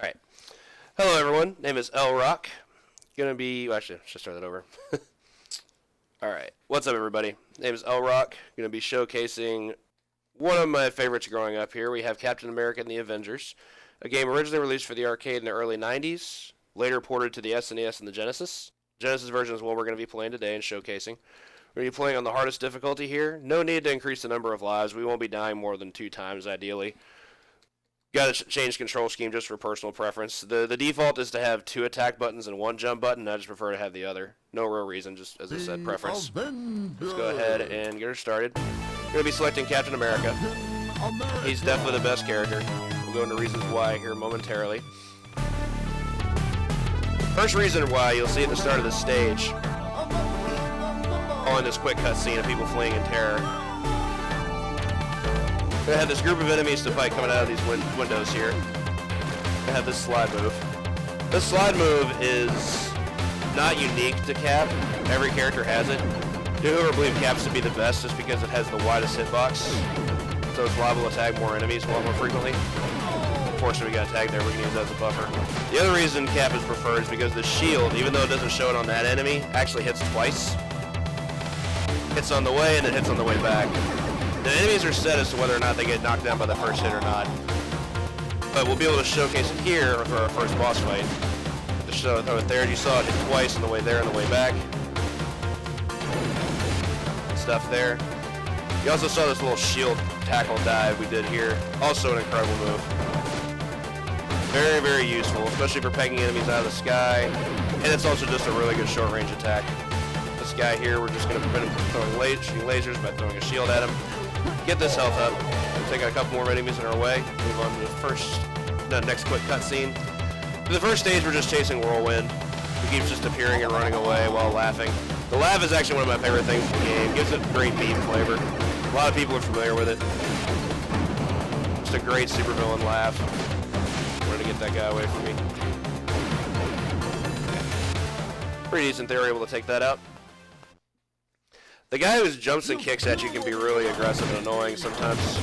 Alright. Hello everyone, name is L Rock. Gonna be actually I should start that over. Alright. What's up everybody? Name is L Rock. Gonna be showcasing one of my favorites growing up here. We have Captain America and the Avengers. A game originally released for the arcade in the early 90s, later ported to the SNES and the Genesis. Genesis version is what we're going to be playing today and showcasing. We're going to be playing on the hardest difficulty here. No need to increase the number of lives. We won't be dying more than 2 times, ideally. Got to change control scheme just for personal preference. The default is to have 2 attack buttons and 1 jump button. I just prefer to have the other. No real reason, just as I said, preference. Let's go ahead and get her started. We're going to be selecting Captain America. He's definitely the best character. We'll go into reasons why here momentarily. First reason why you'll see at the start of the stage, following this quick cutscene of people fleeing in terror. They have this group of enemies to fight coming out of these windows here. They have this slide move. This slide move is not unique to Cap. Every character has it. Do whoever believe Cap's to be the best just because it has the widest hitbox, so it's liable to attack more enemies a lot more frequently. Unfortunately, we got tagged there. We can use that as a buffer. The other reason Cap is preferred is because the shield, even though it doesn't show it on that enemy, actually hits twice. Hits on the way and then hits on the way back. The enemies are set as to whether or not they get knocked down by the first hit or not. But we'll be able to showcase it here for our first boss fight. To show it there, you saw it hit twice on the way there and the way back. Stuff there. You also saw this little shield tackle dive we did here. Also an incredible move. Very, very useful, especially for pegging enemies out of the sky. And it's also just a really good short-range attack. This guy here, we're just going to prevent him from shooting lasers by throwing a shield at him. Get this health up. We'll take out a couple more enemies in our way. Move on to the next quick cutscene. For the first stage, we're just chasing Whirlwind. He keeps just appearing and running away while laughing. The laugh is actually one of my favorite things in the game. Gives it great meme flavor. A lot of people are familiar with it. Just a great supervillain laugh. To get that guy away from me. Pretty decent they were able to take that out. The guy who jumps and kicks at you can be really aggressive and annoying sometimes.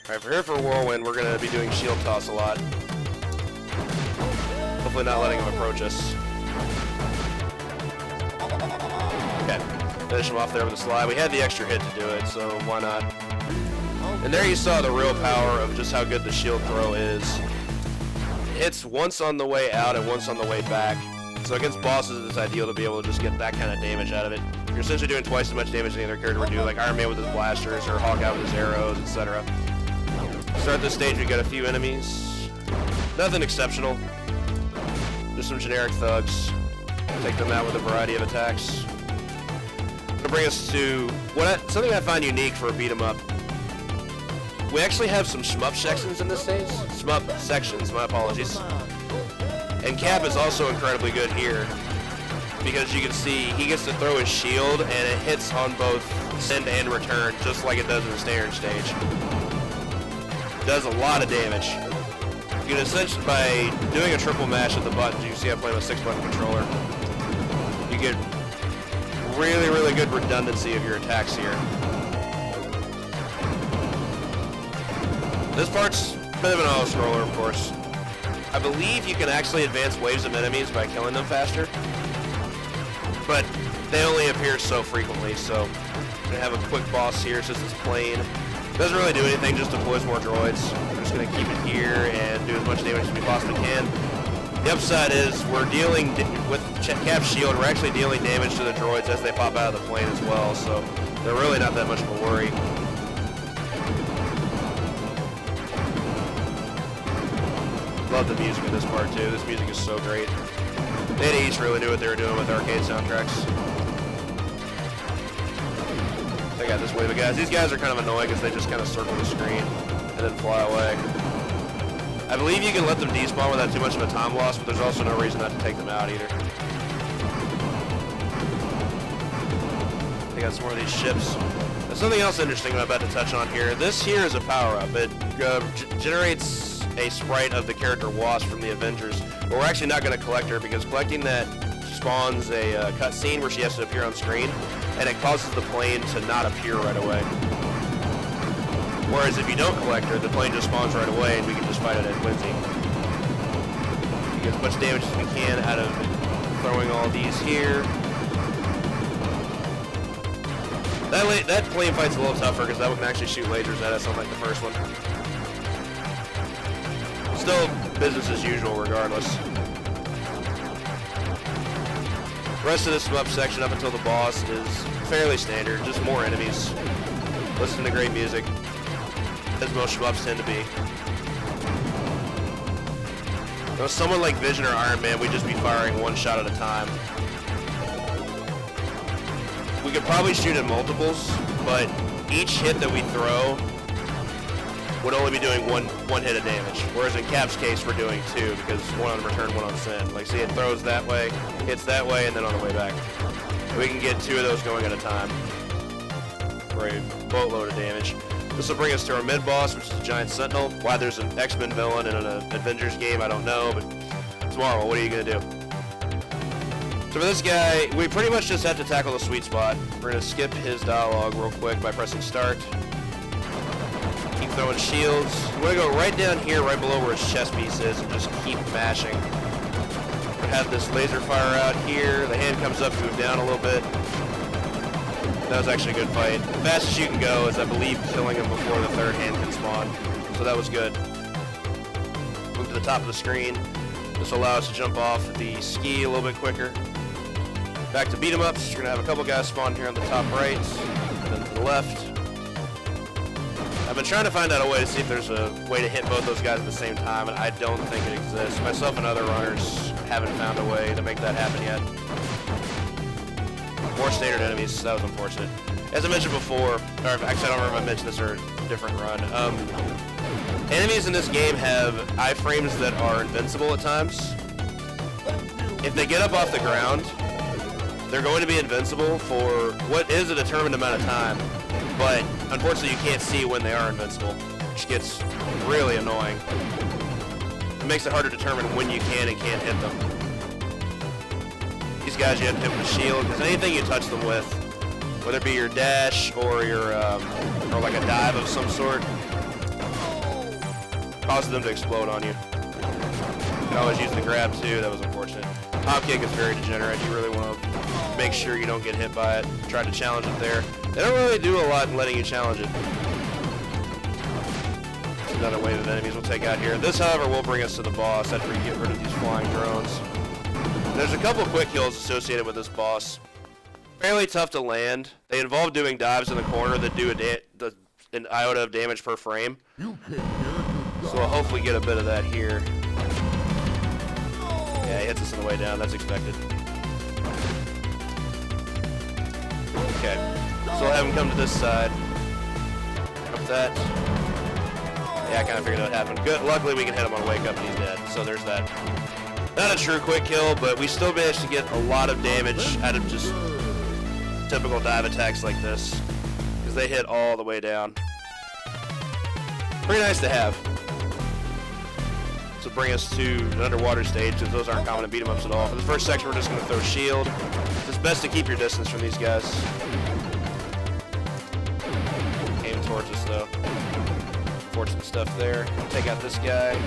Alright, for here for Whirlwind, we're going to be doing shield toss a lot. Hopefully not letting him approach us. Okay, finish him off there with a slide. We had the extra hit to do it, so why not? And there you saw the real power of just how good the shield throw is. Hits once on the way out and once on the way back. So against bosses, it's ideal to be able to just get that kind of damage out of it. You're essentially doing twice as much damage as any other character would do, like Iron Man with his blasters or Hawkeye with his arrows, etc. Start this stage, we got a few enemies. Nothing exceptional. Just some generic thugs. Take them out with a variety of attacks. It'll bring us to something I find unique for a beat 'em up. We actually have some shmup sections in this stage. Shmup sections, my apologies. And Cap is also incredibly good here. Because you can see he gets to throw his shield and it hits on both send and return, just like it does in the standard stage. It does a lot of damage. You can essentially, by doing a triple mash of the buttons, you can see I'm playing with a 6-button controller. You get really, really good redundancy of your attacks here. This part's a bit of an auto-scroller, of course. I believe you can actually advance waves of enemies by killing them faster, but they only appear so frequently, so we're going to have a quick boss here since it's plain. Doesn't really do anything, just deploys more droids. We're just going to keep it here and do as much damage as we possibly can. The upside is we're dealing, with Cap's shield, we're actually dealing damage to the droids as they pop out of the plane as well, so they're really not that much of a worry. Love the music in this part too. This music is so great. They each really knew what they were doing with arcade soundtracks. They got this wave of guys. These guys are kind of annoying because they just kind of circle the screen and then fly away. I believe you can let them despawn without too much of a time loss, but there's also no reason not to take them out either. They got some more of these ships. There's something else interesting I'm about to touch on here. This here is a power-up. It generates a sprite of the character Wasp from the Avengers, but we're actually not going to collect her because collecting that spawns a cutscene where she has to appear on screen, and it causes the plane to not appear right away. Whereas if you don't collect her, the plane just spawns right away and we can just fight it at Quincy. get as much damage as we can out of throwing all these here. That plane fight's a little tougher because that one can actually shoot lasers at us, unlike the first one. Still business as usual regardless. The rest of this shmup section up until the boss is fairly standard, just more enemies. Listen to great music, as most shmups tend to be. Now, someone like Vision or Iron Man, we'd just be firing one shot at a time. We could probably shoot in multiples, but each hit that we throw would only be doing one hit of damage. Whereas in Cap's case, we're doing two, because one on return, one on send. Like, see, it throws that way, hits that way, and then on the way back. And we can get two of those going at a time for a boatload of damage. This will bring us to our mid-boss, which is a giant sentinel. Why there's an X-Men villain in an Avengers game, I don't know, but tomorrow, what are you going to do? So for this guy, we pretty much just have to tackle the sweet spot. We're going to skip his dialogue real quick by pressing start. Keep throwing shields. We're going to go right down here, right below where his chest piece is, and just keep mashing. We have this laser fire out here. The hand comes up, move down a little bit. That was actually a good fight. The fastest you can go is, I believe, killing him before the third hand can spawn. So that was good. Move to the top of the screen. This will allow us to jump off the ski a little bit quicker. Back to beat 'em ups. You're gonna have a couple guys spawn here on the top right, and then to the left. I've been trying to find out a way to see if there's a way to hit both those guys at the same time, and I don't think it exists. Myself and other runners haven't found a way to make that happen yet. More standard enemies, so that was unfortunate. As I mentioned before, or actually I don't remember if I mentioned this or a different run. Enemies in this game have iframes that are invincible at times. If they get up off the ground, they're going to be invincible for what is a determined amount of time, but unfortunately you can't see when they are invincible, which gets really annoying. It makes it hard to determine when you can and can't hit them. These guys you have to hit with a shield, because anything you touch them with, whether it be your dash or your or like a dive of some sort, causes them to explode on you. You can always use the grab too. That was unfortunate. Hop kick is very degenerate. You really want to make sure you don't get hit by it. Try to challenge it there. They don't really do a lot in letting you challenge it. Another wave of enemies we'll take out here. This, however, will bring us to the boss after we get rid of these flying drones. There's a couple quick kills associated with this boss. Fairly tough to land. They involve doing dives in the corner that do an iota of damage per frame. So we'll hopefully get a bit of that here. Yeah, he hits us on the way down. That's expected. Okay. So we'll have him come to this side. Up that. Yeah, I kind of figured that would happen. Good. Luckily, we can hit him on wake up and he's dead. So there's that. Not a true quick kill, but we still managed to get a lot of damage out of just typical dive attacks like this, because they hit all the way down. Pretty nice to have. So bring us to an underwater stage, because those aren't common in beat 'em ups at all. For the first section, we're just going to throw shield. It's best to keep your distance from these guys. Aim towards us, though. Unfortunate stuff there. Take out this guy.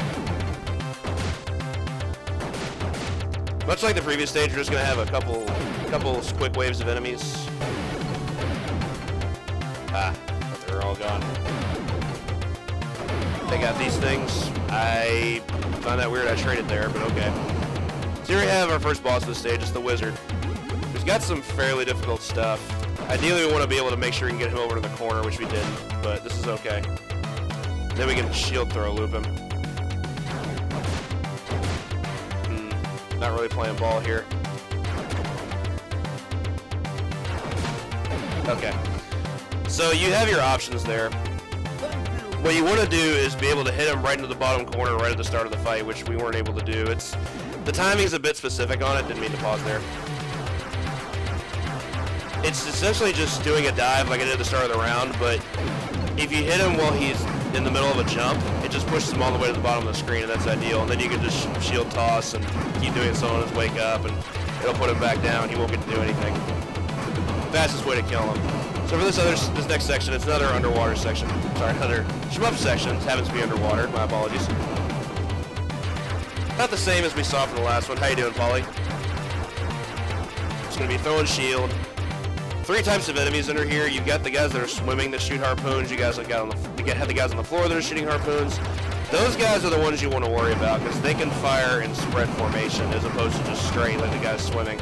Much like the previous stage, we're just going to have a couple quick waves of enemies. Ah, but they're all gone. Take out these things. I found that weird I traded there, but okay. So here we have our first boss of the stage. It's the Wizard. He's got some fairly difficult stuff. Ideally, we want to be able to make sure we can get him over to the corner, which we didn't, but this is okay. Then we can shield throw loop him. Not really playing ball here. Okay. So you have your options there. What you want to do is be able to hit him right into the bottom corner right at the start of the fight, which we weren't able to do. The timing's a bit specific on it. Didn't mean to pause there. It's essentially just doing a dive like I did at the start of the round, but if you hit him while he's in the middle of a jump, it just pushes him all the way to the bottom of the screen, and that's ideal. And then you can just shield toss and keep doing so on his wake up, and it'll put him back down. He won't get to do anything. Fastest way to kill him. So for this next section, it's another underwater section. Sorry, another shmup section. It happens to be underwater. My apologies. Not the same as we saw from the last one. How you doing, Polly? It's going to be throwing shield. 3 types of enemies under here. You've got the guys that are swimming that shoot harpoons. You guys have the guys on the floor that are shooting harpoons. Those guys are the ones you want to worry about because they can fire in spread formation as opposed to just straight like the guys swimming.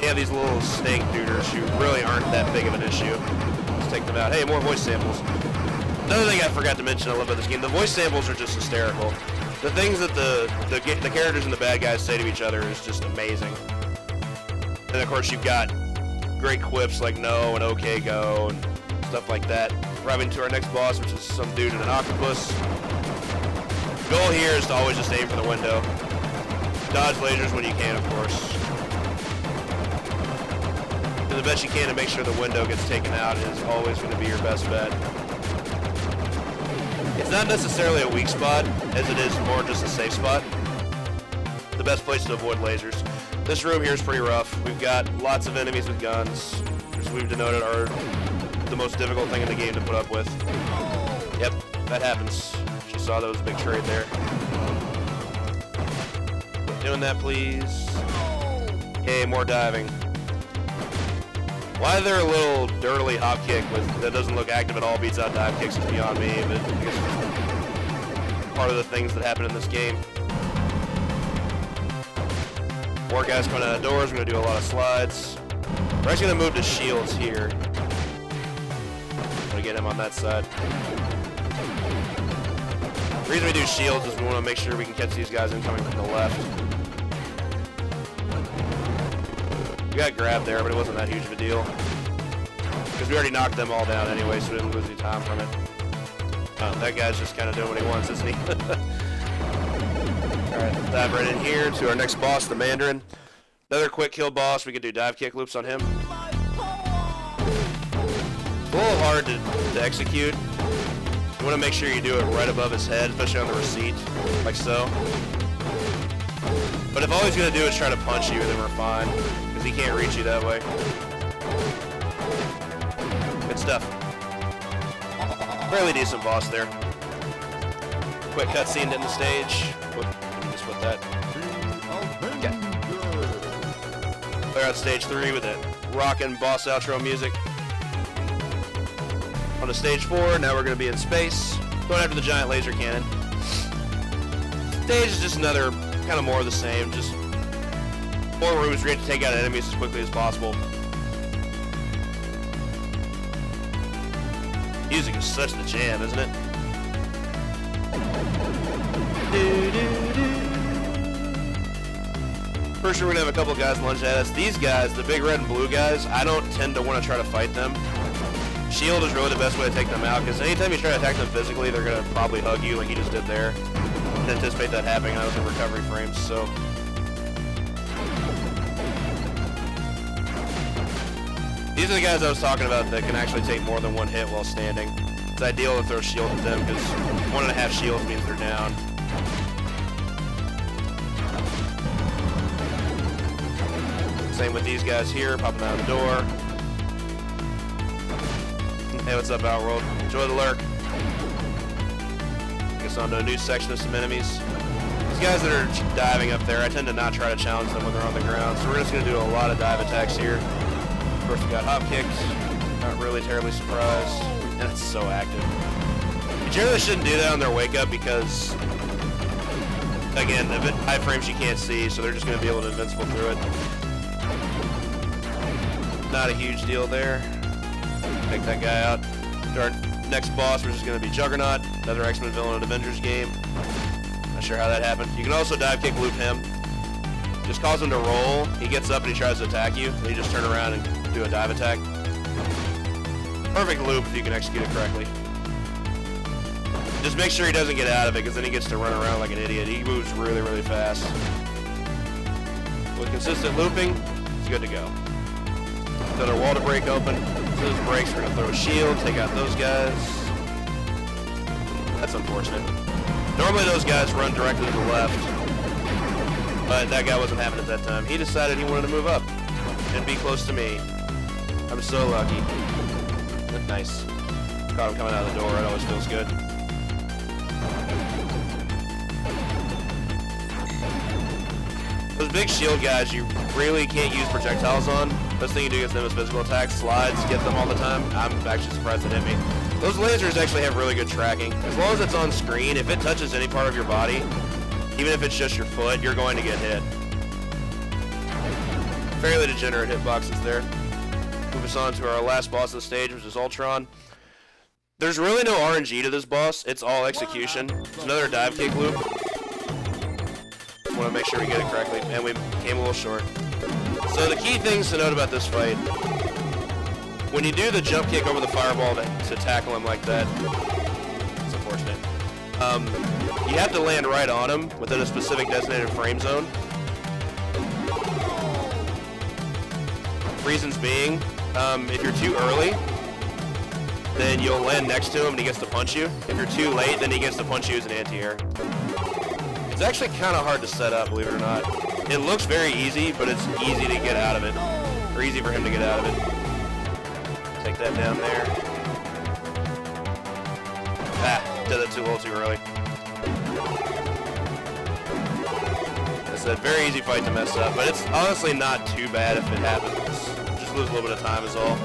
You have these little snake duders who really aren't that big of an issue. Let's take them out. Hey, more voice samples. Another thing I forgot to mention I love about this game, the voice samples are just hysterical. The things that the characters and the bad guys say to each other is just amazing. And of course you've got great quips like no and okay go and stuff like that. Arriving to our next boss, which is some dude in an octopus. Goal here is to always just aim for the window. Dodge lasers when you can, of course. Do the best you can to make sure the window gets taken out is always going to be your best bet. It's not necessarily a weak spot, as it is more just a safe spot. The best place to avoid lasers. This room here is pretty rough. We've got lots of enemies with guns, which we've denoted are the most difficult thing in the game to put up with. Yep, that happens. She saw that was a big trade there. Quit doing that, please. Okay, more diving. Why they're a little dirtily hop kick that doesn't look active at all beats out dive kicks is beyond me, but I guess it's part of the things that happen in this game. More guys coming out of doors. We're going to do a lot of slides. We're actually going to move to shields here. I'm going to get him on that side. The reason we do shields is we want to make sure we can catch these guys incoming from the left. We got grabbed there, but it wasn't that huge of a deal. Because we already knocked them all down anyway, so we didn't lose any time from it. That guy's just kind of doing what he wants, isn't he? Alright, dive right in here to our next boss, the Mandarin. Another quick kill boss. We could do dive kick loops on him. It's a little hard to execute. You want to make sure you do it right above his head, especially on the receipt, like so. But if all he's going to do is try to punch you, then we're fine, because he can't reach you that way. Good stuff. Fairly decent boss there. Quick cutscene in the stage. Let me just put that. Okay. Clear out stage 3 with that rockin' boss outro music. On to stage 4, now we're going to be in space. Going after the giant laser cannon. Stage is just another, kind of more of the same, just more rooms where you have to take out enemies as quickly as possible. Music is such the jam, isn't it? First, we're going to have a couple guys lunge at us. These guys, the big red and blue guys, I don't tend to want to try to fight them. Shield is really the best way to take them out, because anytime you try to attack them physically, they're going to probably hug you like you just did there. I didn't anticipate that happening. I was in recovery frames, so... These are the guys I was talking about that can actually take more than one hit while standing. It's ideal to throw shield at them, because 1.5 shields means they're down. Same with these guys here, popping out of the door. Hey, what's up, Outworld? Enjoy the lurk. Take us on to a new section of some enemies. These guys that are diving up there, I tend to not try to challenge them when they're on the ground, so we're just going to do a lot of dive attacks here. Of course, we got hop kicks. Not really terribly surprised. And it's so active. You generally shouldn't do that on their wake up because, again, the high frames you can't see, so they're just going to be able to invincible through it. Not a huge deal there. Take that guy out. Our next boss, which is going to be Juggernaut, another X-Men villain in an Avengers game. Not sure how that happened. You can also dive kick loop him. Just cause him to roll. He gets up and he tries to attack you. And you just turn around and do a dive attack. Perfect loop if you can execute it correctly. Just make sure he doesn't get out of it, because then he gets to run around like an idiot. He moves really, really fast. With consistent looping, it's good to go. Another wall to break open. So those breaks, we're going to throw a shield, take out those guys. That's unfortunate. Normally those guys run directly to the left, but that guy wasn't having it that time. He decided he wanted to move up and be close to me. I'm so lucky. Nice. Caught him coming out of the door. It always feels good. Those big shield guys, you really can't use projectiles on. Best thing you do against them is physical attacks, slides, get them all the time. I'm actually surprised it hit me. Those lasers actually have really good tracking. As long as it's on screen, if it touches any part of your body, even if it's just your foot, you're going to get hit. Fairly degenerate hitboxes there. Move us on to our last boss of the stage, which is Ultron. There's really no RNG to this boss. It's all execution. There's another dive kick loop. Want to make sure we get it correctly, and we came a little short. So the key things to note about this fight: when you do the jump kick over the fireball to tackle him like that, it's unfortunate. You have to land right on him within a specific designated frame zone. Reasons being, if you're too early, then you'll land next to him and he gets to punch you. If you're too late, then he gets to punch you as an anti-air. It's actually kind of hard to set up, believe it or not. It looks very easy, but it's easy to get out of it. Or easy for him to get out of it. Take that down there. Ah, did it a little too early. Like I said, very easy fight to mess up, but it's honestly not too bad if it happens. Just lose a little bit of time is all.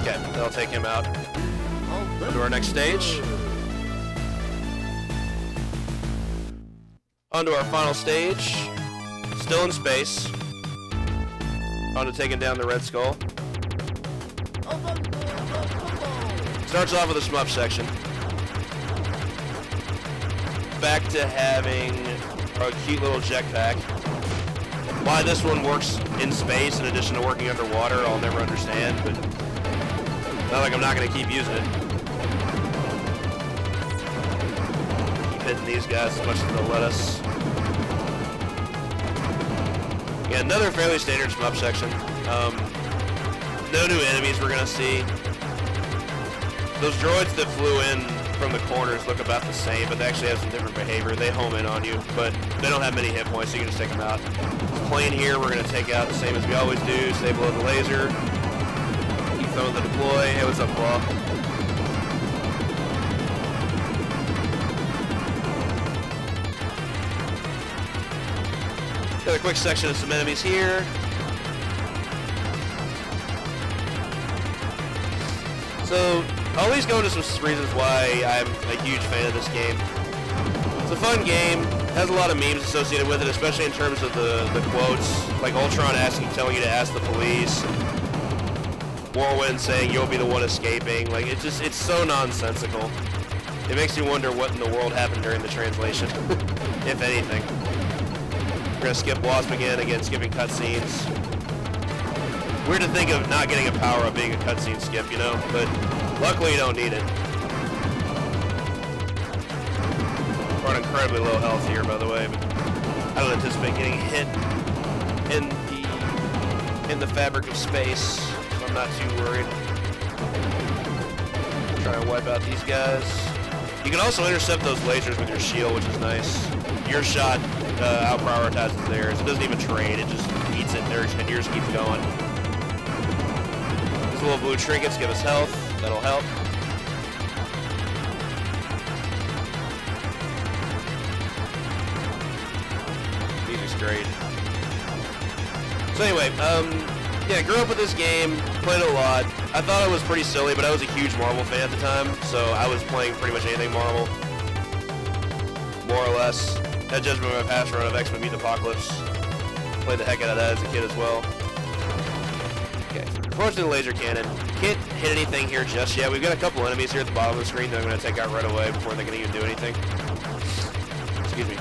Okay, that'll take him out. Go to our next stage. On to our final stage. Still in space. On to taking down the Red Skull. Starts off with a shmup section. Back to having a cute little jetpack. Why this one works in space in addition to working underwater, I'll never understand, but not like I'm not going to keep using it. Keep hitting these guys as much as they'll let us. Yeah, another fairly standard shmup section. No new enemies we're going to see. Those droids that flew in from the corners look about the same, but they actually have some different behavior. They home in on you, but they don't have many hit points, so you can just take them out. This plane here, we're going to take out the same as we always do. Stay below the laser. Keep throwing the deploy. Hey, what's up, Claw? Got a quick section of some enemies here. So, I'll at least go into some reasons why I'm a huge fan of this game. It's a fun game, has a lot of memes associated with it, especially in terms of the quotes, like Ultron telling you to ask the police, Warwind saying you'll be the one escaping. Like, it's so nonsensical. It makes you wonder what in the world happened during the translation, if anything. We're gonna skip Wasp again, skipping cutscenes. Weird to think of not getting a power-up being a cutscene skip, you know, but luckily you don't need it. We're on incredibly low health here, by the way, but I don't anticipate getting hit in the fabric of space, so I'm not too worried. Try and wipe out these guys. You can also intercept those lasers with your shield, which is nice. Your shot out-prioritizes theirs. It doesn't even trade, it just eats it and yours keeps going. These little blue trinkets give us health. That'll help. Music's great. So anyway, yeah, grew up with this game, played it a lot. I thought it was pretty silly, but I was a huge Marvel fan at the time, so I was playing pretty much anything Marvel, more or less. Had Judgment by my past run of X-Men Mutant Apocalypse. Played the heck out of that as a kid as well. Okay, approaching the laser cannon. Can't hit anything here just yet. We've got a couple enemies here at the bottom of the screen that I'm going to take out right away before they can even do anything. Excuse me.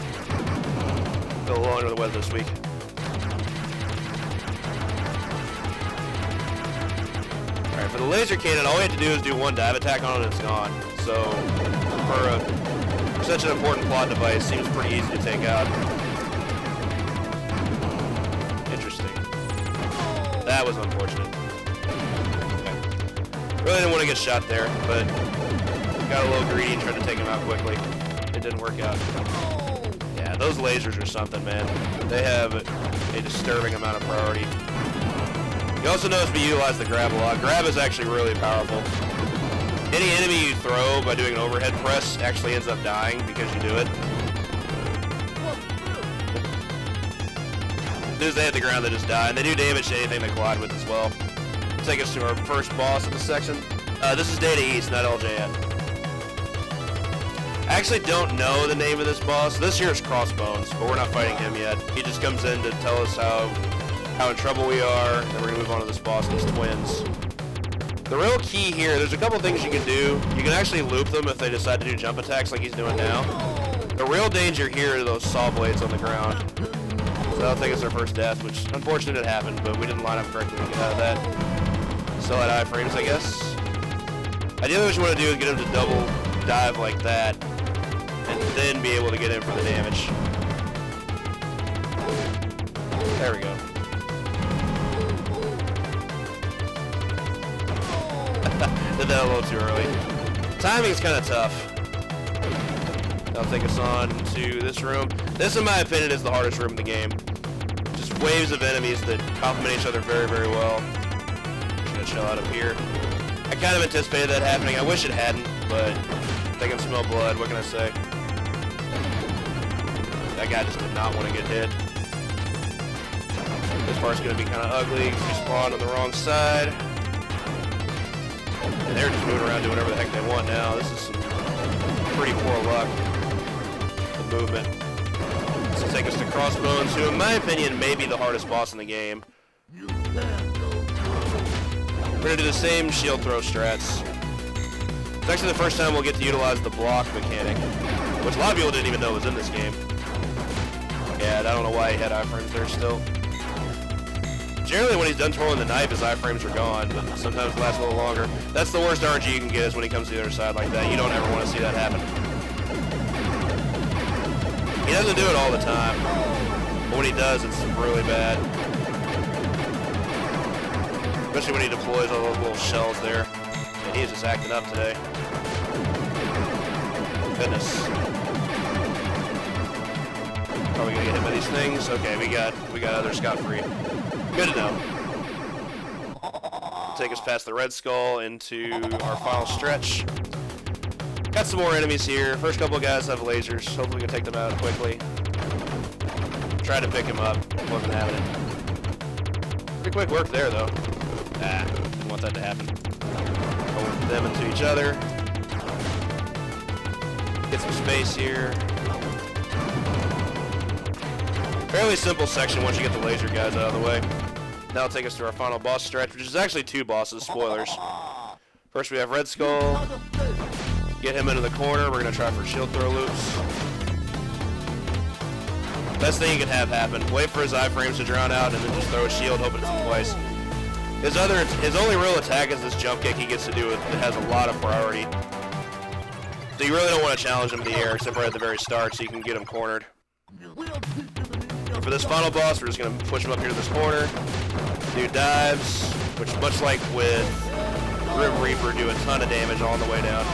Feel a little under the weather this week. Alright, for the laser cannon, all we have to do is do one dive attack on it and it's gone. So, for such an important plot device, seems pretty easy to take out. Interesting. That was unfortunate. Okay. Really didn't want to get shot there, but got a little greedy and tried to take him out quickly. It didn't work out. Yeah, those lasers are something, man. They have a disturbing amount of priority. You also notice we utilize the grab a lot. Grab is actually really powerful. Any enemy you throw by doing an overhead press actually ends up dying because you do it. soon as they hit the ground, they just die, and they do damage to anything they collide with as well. Take us to our first boss of the section. This is Data East, not LJN. I actually don't know the name of this boss. This here is Crossbones, but we're not fighting him yet. He just comes in to tell us how in trouble we are, and we're gonna move on to this boss, these twins. The real key here, there's a couple things you can do. You can actually loop them if they decide to do jump attacks like he's doing now. The real danger here are those saw blades on the ground. So that'll take us our first death, which unfortunately it happened, but we didn't line up correctly to get out of that. Still had iframes, I guess. Ideally what you want to do is get him to double dive like that, and then be able to get in for the damage. There we go. Did that a little too early. Timing's kind of tough. That'll take us on to this room. This, in my opinion, is the hardest room in the game. Just waves of enemies that complement each other very, very well. Just gonna chill out up here. I kind of anticipated that happening. I wish it hadn't, but I can smell blood. What can I say? That guy just did not want to get hit. This part's gonna be kind of ugly because we spawned on the wrong side. And they're just moving around doing whatever the heck they want now. This is some pretty poor luck. The movement. This will take us to Crossbones, who in my opinion may be the hardest boss in the game. We're going to do the same shield throw strats. It's actually the first time we'll get to utilize the block mechanic, which a lot of people didn't even know was in this game. Yeah, I don't know why he had iframes there still. Generally, when he's done twirling the knife, his iframes are gone, but sometimes it lasts a little longer. That's the worst RNG you can get is when he comes to the other side like that. You don't ever want to see that happen. He doesn't do it all the time, but when he does, it's really bad. Especially when he deploys all those little shells there. And he's just acting up today. Goodness. Probably gonna get hit by these things. Okay, we got other scot-free. Good to know. Take us past the Red Skull into our final stretch. Got some more enemies here. First couple of guys have lasers. Hopefully we can take them out quickly. Tried to pick him up. Wasn't having it. Pretty quick work there, though. Didn't want that to happen. Go with them into each other. Get some space here. Fairly simple section once you get the laser guys out of the way. Now it'll take us to our final boss stretch, which is actually two bosses, spoilers. First we have Red Skull. Get him into the corner. We're going to try for shield throw loops. Best thing you can have happen. Wait for his iframes to drown out and then just throw a shield, hoping it's in place. His only real attack is this jump kick he gets to do. It has a lot of priority. So you really don't want to challenge him in the air, except for at the very start, so you can get him cornered. For this final boss, we're just going to push him up here to this corner, do dives, which much like with Grim Reaper, do a ton of damage on the way down.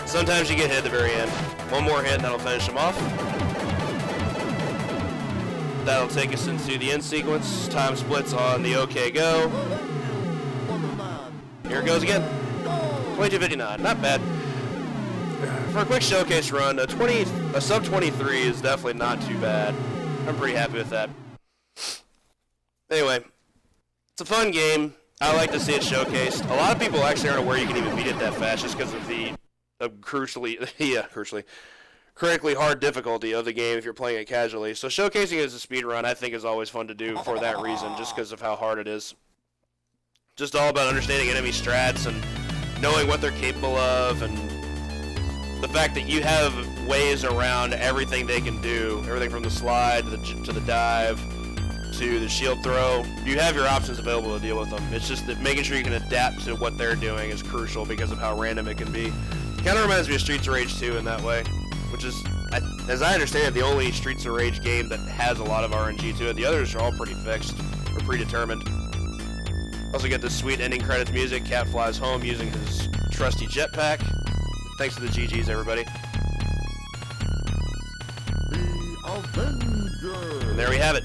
Sometimes you get hit at the very end. One more hit and that'll finish him off. That'll take us into the end sequence. Time splits on the OK Go. Here it goes again. 22:59, not bad. For a quick showcase run, a sub 23 is definitely not too bad. I'm pretty happy with that. Anyway, it's a fun game. I like to see it showcased. A lot of people actually aren't aware you can even beat it that fast just because of the critically hard difficulty of the game if you're playing it casually. So showcasing it as a speed run I think is always fun to do for that reason, just because of how hard it is. Just all about understanding enemy strats and knowing what they're capable of, and the fact that you have ways around everything they can do, everything from the slide to the dive to the shield throw. You have your options available to deal with them. It's just that making sure you can adapt to what they're doing is crucial because of how random it can be. Kind of reminds me of Streets of Rage 2 in that way, which is, as I understand it, the only Streets of Rage game that has a lot of RNG to it. The others are all pretty fixed or predetermined. Also get this sweet ending credits music. Capt flies home using his trusty jetpack. Thanks to the GGs, everybody. The Avengers. And there we have it.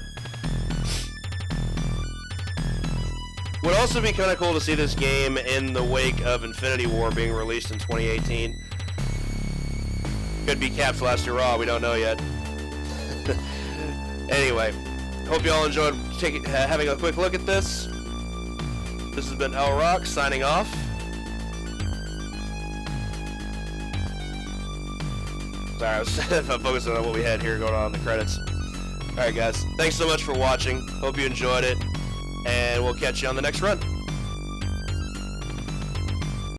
Would also be kind of cool to see this game in the wake of Infinity War being released in 2018. Could be Cap's last hurrah, we don't know yet. Anyway, hope you all enjoyed having a quick look at this. This has been El Rock signing off. Sorry, I was focusing on what we had here going on in the credits. Alright guys, thanks so much for watching. Hope you enjoyed it. And we'll catch you on the next run.